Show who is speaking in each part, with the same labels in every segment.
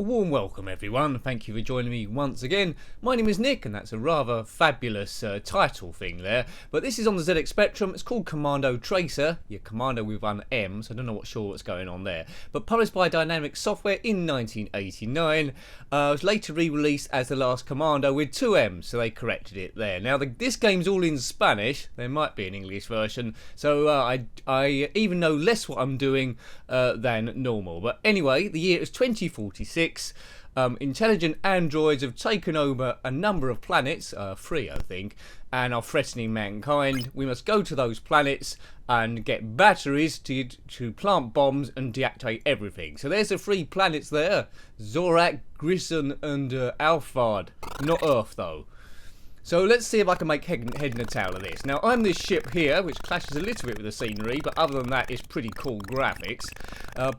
Speaker 1: warm welcome everyone, thank you for joining me once again. My name is Nick and that's a rather fabulous title thing there, but this is on the ZX Spectrum. It's called Commando Tracer, Commando with one M, so I don't know what's going on there, but published by Dynamic Software in 1989. It was later re-released as The Last Commando with two M's, so they corrected it there. Now this game's all in Spanish, there might be an English version, so I even know less what I'm doing than normal. But anyway, the year is 2046. Intelligent androids have taken over a number of planets, 3 I think, and are threatening mankind. We must go to those planets and get batteries to plant bombs and deactivate everything. So there's the 3 planets there, Zorak, Grisson and Alphard. Not Earth though. So let's see if I can make head and a tail of this. Now I'm this ship here, which clashes a little bit with the scenery, but other than that it's pretty cool graphics.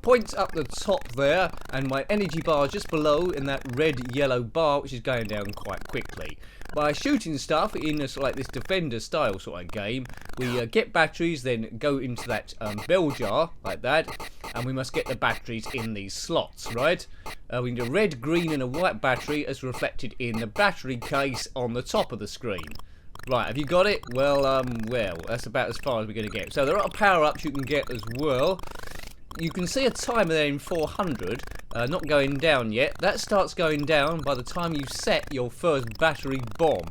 Speaker 1: Points up the top there, and my energy bar is just below in that red-yellow bar, which is going down quite quickly. By shooting stuff in a, like this Defender style sort of game, we get batteries, then go into that bell jar, like that, and we must get the batteries in these slots, right? We need a red, green and a white battery as reflected in the battery case on the top of the screen. Right, have you got it? Well, that's about as far as we're going to get. So there are power-ups you can get as well. You can see a timer there in 400, not going down yet. That starts going down by the time you set your first battery bomb.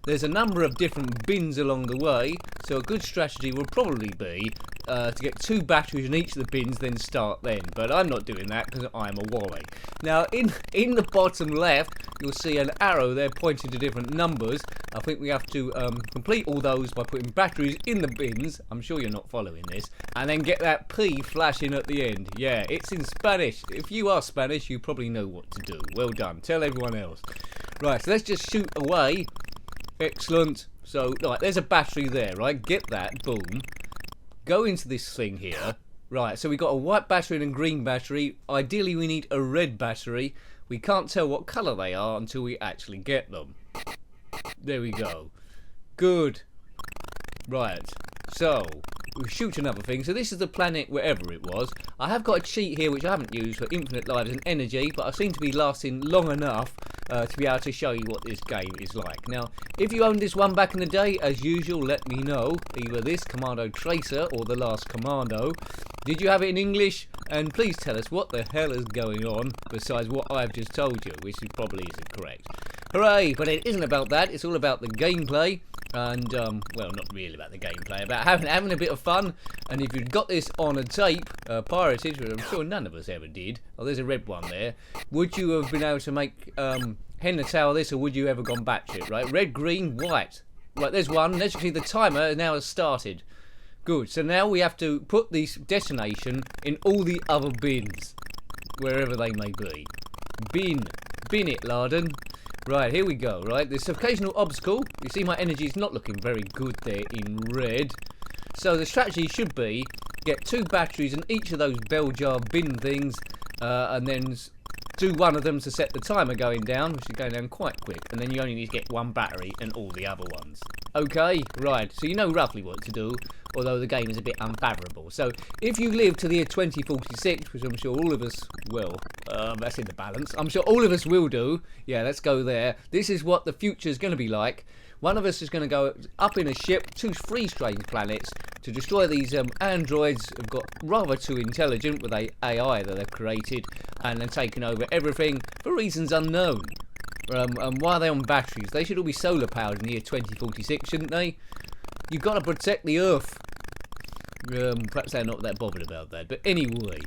Speaker 1: There's a number of different bins along the way, so a good strategy will probably be to get 2 batteries in each of the bins, then start then. But I'm not doing that because I'm a wally. Now, in the bottom left, you'll see an arrow there pointing to different numbers. I think we have to complete all those by putting batteries in the bins. I'm sure you're not following this. And then get that P flashing at the end. Yeah, it's in Spanish. If you are Spanish, you probably know what to do. Well done. Tell everyone else. Right, so let's just shoot away. Excellent. So, right, there's a battery there, right? Get that. Boom. Go into this thing here. Right, so we've got a white battery and a green battery. Ideally, we need a red battery. We can't tell what colour they are until we actually get them. There we go. Good. Right, so we shoot another thing. So this is the planet wherever it was. I have got a cheat here which I haven't used for infinite lives and energy, but I seem to be lasting long enough to be able to show you what this game is like. Now, if you owned this one back in the day, as usual, let me know. Either this, Commando Tracer, or The Last Commando. Did you have it in English? And please tell us what the hell is going on, besides what I've just told you, which probably isn't correct. Hooray! But it isn't about that, it's all about the gameplay. And, well, not really about the gameplay, about having a bit of fun. And if you'd got this on a tape, pirated, which I'm sure none of us ever did, oh, there's a red one there, would you have been able to make hen and tail of this, or would you ever gone batshit, right? Red, green, white. Right, there's one. Let's see, the timer now has started. Good, so now we have to put this destination in all the other bins, wherever they may be. Bin it, Larden. Right, here we go, right? This occasional obstacle. You see my energy is not looking very good there in red. So the strategy should be get 2 batteries in each of those bell jar bin things, and then do one of them to set the timer going down, which is going down quite quick, and then you only need to get 1 battery and all the other ones. Okay, right, so you know roughly what to do, although the game is a bit unfavorable. So if you live to the year 2046, which I'm sure all of us will, that's in the balance, I'm sure all of us will do. Yeah, let's go there. This is what the future is going to be like. One of us is going to go up in a ship to 3 strange planets to destroy these androids who've got rather too intelligent with AI that they've created, and then taking over everything for reasons unknown. And why are they on batteries? They should all be solar powered in the year 2046, shouldn't they? You've got to protect the Earth. Perhaps they're not that bothered about that. But anyway,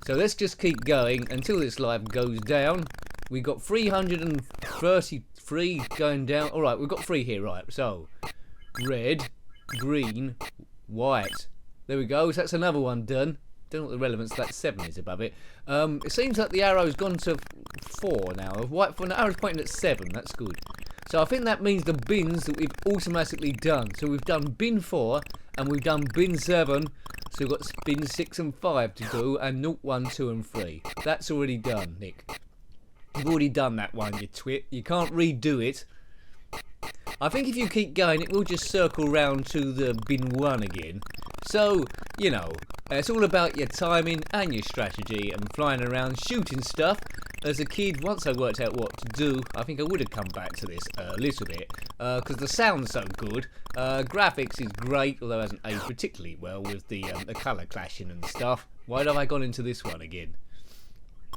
Speaker 1: so let's just keep going until this life goes down. We've got 333 going down. Alright, we've got 3 here, right. So, red, green, white. There we go. So that's another one done. Don't know what the relevance of that 7 is above it. It seems like the arrow's gone to 4 now. White for an arrow's pointing at 7. That's good. So I think that means the bins that we've automatically done. So we've done bin 4 and we've done bin 7. So we've got bin 6 and 5 to do, and 0, 1, 2 and 3. That's already done, Nick. You've already done that one, you twit. You can't redo it. I think if you keep going, it will just circle round to the bin 1 again. So, you know, it's all about your timing and your strategy and flying around shooting stuff as a kid, once I worked out what to do, I think I would have come back to this a little bit, because the sound's so good. Graphics is great, although it hasn't aged particularly well with the colour clashing and stuff. Why have I gone into this one again?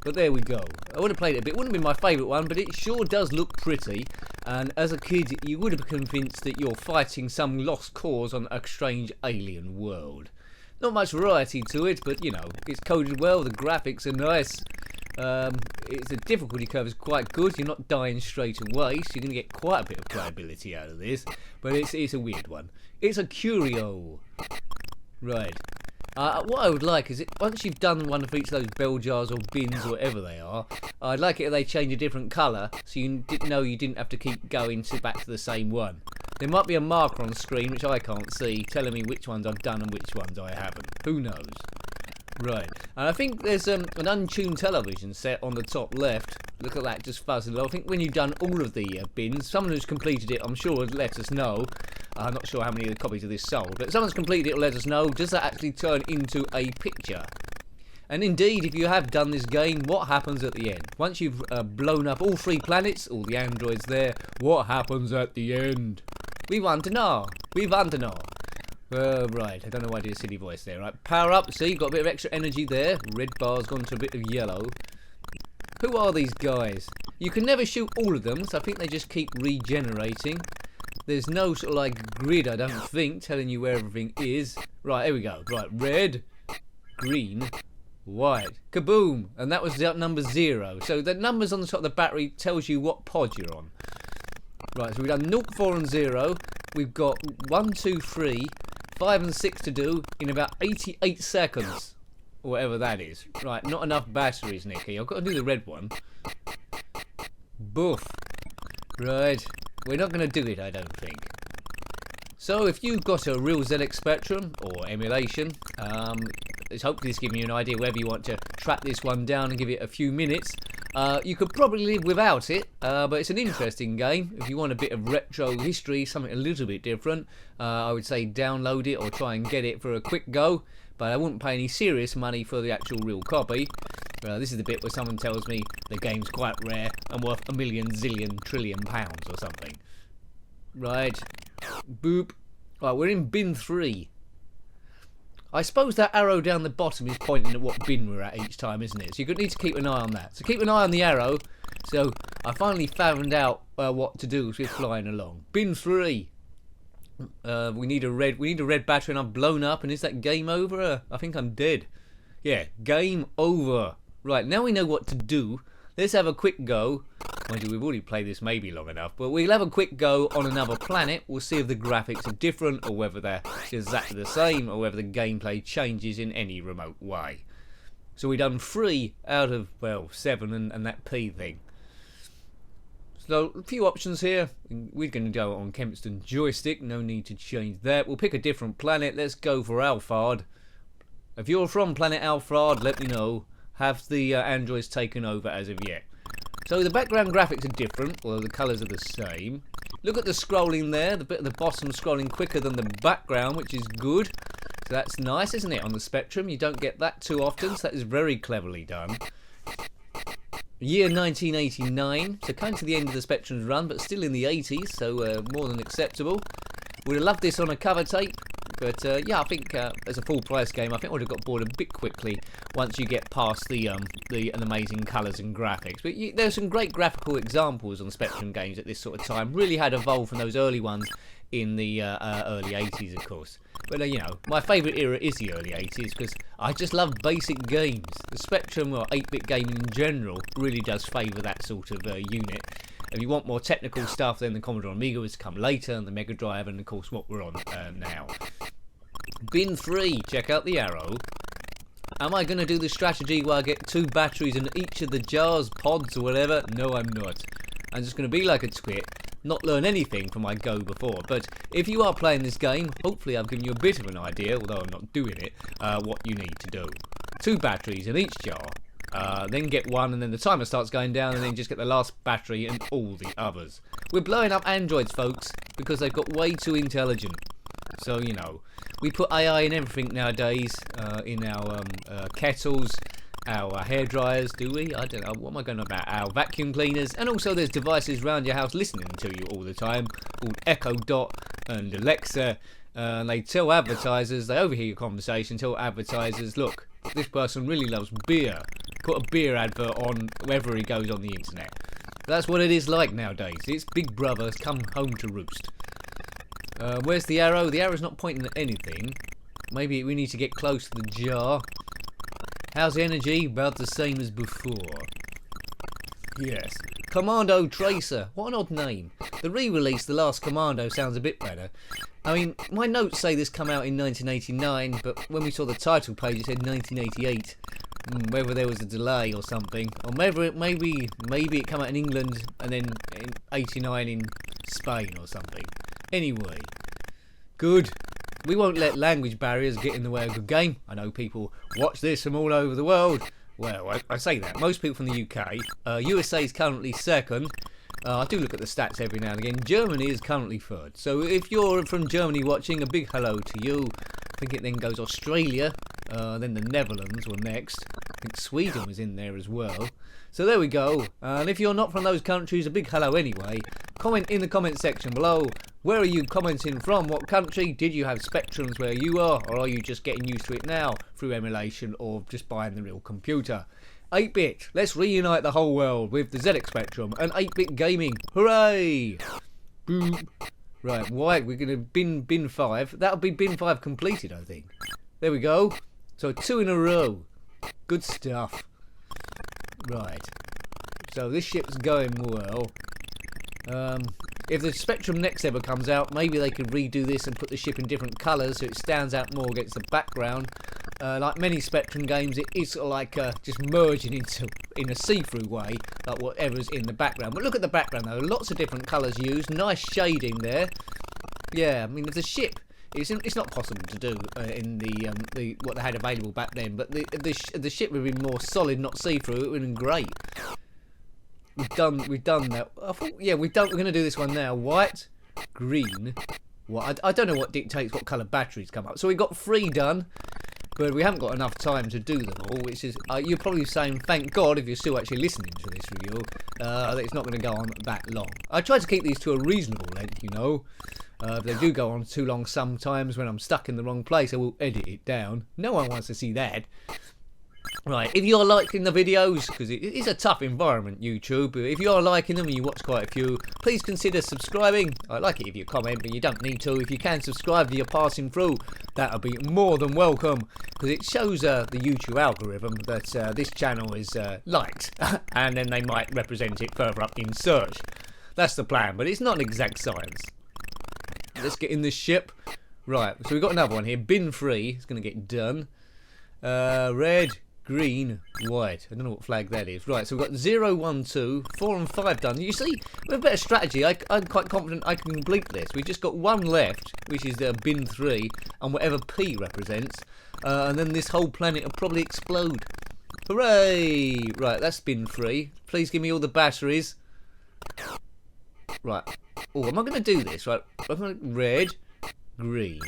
Speaker 1: But there we go. I would have played it a bit. It wouldn't have been my favourite one, but it sure does look pretty. And as a kid, you would have been convinced that you're fighting some lost cause on a strange alien world. Not much variety to it, but you know, it's coded well, the graphics are nice. The difficulty curve is quite good, you're not dying straight away, so you're going to get quite a bit of playability out of this. But it's a weird one. It's a curio. Right. What I would like is, once you've done one of each of those bell jars or bins or whatever they are, I'd like it if they change a different colour, so you didn't know you didn't have to keep going back to the same one. There might be a marker on the screen, which I can't see, telling me which ones I've done and which ones I haven't. Who knows? Right. And I think there's an untuned television set on the top left. Look at that, just fuzzing along. I think when you've done all of the bins, someone who's completed it, I'm sure, would let us know. I'm not sure how many copies of this sold, but if someone's completed it, will let us know. Does that actually turn into a picture? And indeed, if you have done this game, what happens at the end? Once you've blown up all 3 planets, all the androids there, what happens at the end? We want to know. We want to know. Right, I don't know why I did a silly voice there. Right, power up. See, got a bit of extra energy there. Red bar's gone to a bit of yellow. Who are these guys? You can never shoot all of them, so I think they just keep regenerating. There's no sort of like grid, I don't think, telling you where everything is. Right, here we go. Right, red, green, white. Kaboom! And that was number 0. So the numbers on the top of the battery tells you what pod you're on. Right, so we've done 0, 4 and 0. We've got 1, 2, 3, 5 and 6 to do in about 88 seconds. Or whatever that is. Right, not enough batteries, Nicky. I've got to do the red one. Boof. Right. We're not going to do it, I don't think. So if you've got a real ZX Spectrum or emulation, it's hopefully it's giving you an idea whether you want to track this one down and give it a few minutes. You could probably live without it, but it's an interesting game. If you want a bit of retro history, something a little bit different, I would say download it or try and get it for a quick go. But I wouldn't pay any serious money for the actual real copy. This is the bit where someone tells me the game's quite rare and worth a million, zillion, trillion pounds or something. Right. Boop. Right, we're in bin 3. I suppose that arrow down the bottom is pointing at what bin we're at each time, isn't it? So you need to keep an eye on that. So keep an eye on the arrow. So I finally found out what to do as we're flying along. Bin 3. We need a red battery, and I've blown up. And is that game over? I think I'm dead. Yeah, game over. Right, now we know what to do. Let's have a quick go. Mind you, we've already played this maybe long enough, but we'll have a quick go on another planet. We'll see if the graphics are different, or whether they're exactly the same, or whether the gameplay changes in any remote way. So we've done 3 out of, well, 7 and that P thing. So a few options here. We're going to go on Kempston joystick. No need to change that. We'll pick a different planet. Let's go for Alphard. If you're from planet Alphard, let me know. Have the androids taken over as of yet? So the background graphics are different, although the colours are the same. Look at the scrolling there. The bit at the bottom scrolling quicker than the background, which is good. So that's nice, isn't it, on the Spectrum? You don't get that too often, so that is very cleverly done. Year 1989, so kind of to the end of the Spectrum's run, but still in the 80s, so more than acceptable. Would have loved this on a cover tape, but yeah, I think as a full price game, I think I would have got bored a bit quickly once you get past the amazing colours and graphics. But there's some great graphical examples on Spectrum games at this sort of time. Really had evolved from those early ones in the early 80s, of course. But you know, my favourite era is the early 80s because I just love basic games. The Spectrum, or 8-bit gaming in general, really does favour that sort of unit. If you want more technical stuff, then the Commodore Amiga was to come later, and the Mega Drive, and of course what we're on now. Bin 3, check out the arrow. Am I going to do the strategy where I get 2 batteries in each of the jars, pods or whatever? No, I'm not. I'm just going to be like a twit, not learn anything from my go before. But if you are playing this game, hopefully I've given you a bit of an idea, although I'm not doing it, what you need to do. 2 batteries in each jar. Then get 1, and then the timer starts going down, and then just get the last battery and all the others. We're blowing up androids, folks, because they've got way too intelligent. So, you know, we put AI in everything nowadays, in our kettles our hair dryers, do we? I don't know, what am I going on about? Our vacuum cleaners, and also there's devices around your house listening to you all the time, called Echo Dot and Alexa, and they tell advertisers, they overhear your conversation, tell advertisers, look, this person really loves beer, put a beer advert on wherever he goes on the internet. That's what it is like nowadays. It's Big Brother's come home to roost. Where's the arrow? The arrow's not pointing at anything. Maybe we need to get close to the jar. How's the energy? About the same as before. Yes. Commando Tracer. What an odd name. The re-release, The Last Commando, sounds a bit better. I mean, my notes say this come out in 1989, but when we saw the title page it said 1988. Whether there was a delay or something, or maybe it came out in England and then in 89 in Spain or something. Anyway, good. We won't let language barriers get in the way of a good game. I know people watch this from all over the world. Well, I say that. Most people from the UK. USA is currently second. I do look at the stats every now and again. Germany is currently third. So if you're from Germany watching, a big hello to you. I think it then goes Australia, then the Netherlands were next. I think Sweden was in there as well. So there we go. And if you're not from those countries, a big hello anyway. Comment in the comment section below. Where are you commenting from? What country? Did you have spectrums where you are? Or are you just getting used to it now through emulation or just buying the real computer? 8-bit. Let's reunite the whole world with the ZX Spectrum and 8-bit gaming. Hooray! Boom. Right, why? We're going to bin 5. That'll be bin 5 completed, I think. There we go. So 2 in a row. Good stuff. Right. So this ship's going well. If the Spectrum Next ever comes out, maybe they could redo this and put the ship in different colours so it stands out more against the background. Like many Spectrum games, it is sort of like just merging in a see-through way, like whatever's in the background. But look at the background though, lots of different colours used, nice shading there. Yeah, I mean, the ship, it's not possible to do in the what they had available back then, but the ship would be more solid, not see-through. It would have been great. We've done that. I thought, yeah, we're going to do this one now. White, green. What? I don't know what dictates what colour batteries come up. So we got 3 done, but we haven't got enough time to do them all. Which is, you're probably saying, thank God, if you're still actually listening to this review, that it's not going to go on that long. I try to keep these to a reasonable length, you know. If they do go on too long sometimes when I'm stuck in the wrong place, I will edit it down. No one wants to see that. Right, if you're liking the videos, because it is a tough environment, YouTube, but if you're liking them and you watch quite a few, please consider subscribing. I like it if you comment, but you don't need to. If you can subscribe if you're passing through, that'll be more than welcome, because it shows the YouTube algorithm that this channel is liked, and then they might represent it further up in search. That's the plan, but it's not an exact science. Let's get in this ship. Right, so we've got another one here, bin 3, it's going to get done. Red, green, white. I don't know what flag that is. Right, so we've got 0, 1, 2, 4 and 5 done. You see, with a better strategy, I'm quite confident I can complete this. We've just got 1 left, which is bin 3, and whatever P represents. And then this whole planet will probably explode. Hooray! Right, that's bin 3. Please give me all the batteries. Right. Oh, am I going to do this? Right, red, green.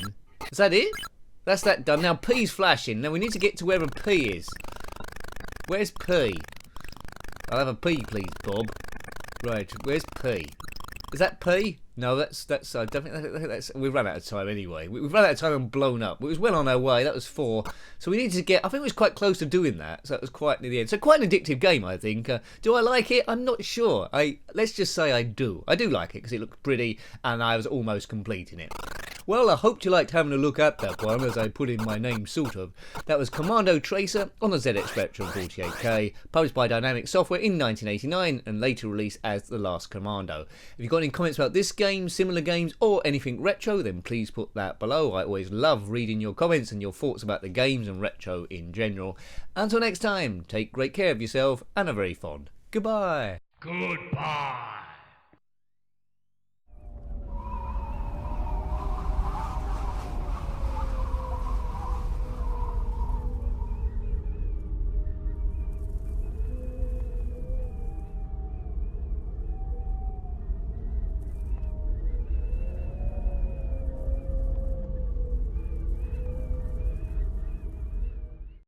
Speaker 1: Is that it? That's that done. Now P's flashing. Now we need to get to wherever P is. Where's P? I'll have a P, please, Bob. Right, where's P? Is that P? No, that's. I don't think that's. We've run out of time anyway. We've run out of time and blown up. It was well on our way. That was 4. So we need to get. I think it was quite close to doing that. So it was quite near the end. So quite an addictive game, I think. Do I like it? I'm not sure. Let's just say I do. I do like it because it looked pretty, and I was almost completing it. Well, I hope you liked having a look at that one, as I put in my name, sort of. That was Commando Tracer on the ZX Spectrum 48K, published by Dynamic Software in 1989, and later released as The Last Commando. If you've got any comments about this game, similar games, or anything retro, then please put that below. I always love reading your comments and your thoughts about the games and retro in general. Until next time, take great care of yourself, and a very fond goodbye.
Speaker 2: Goodbye.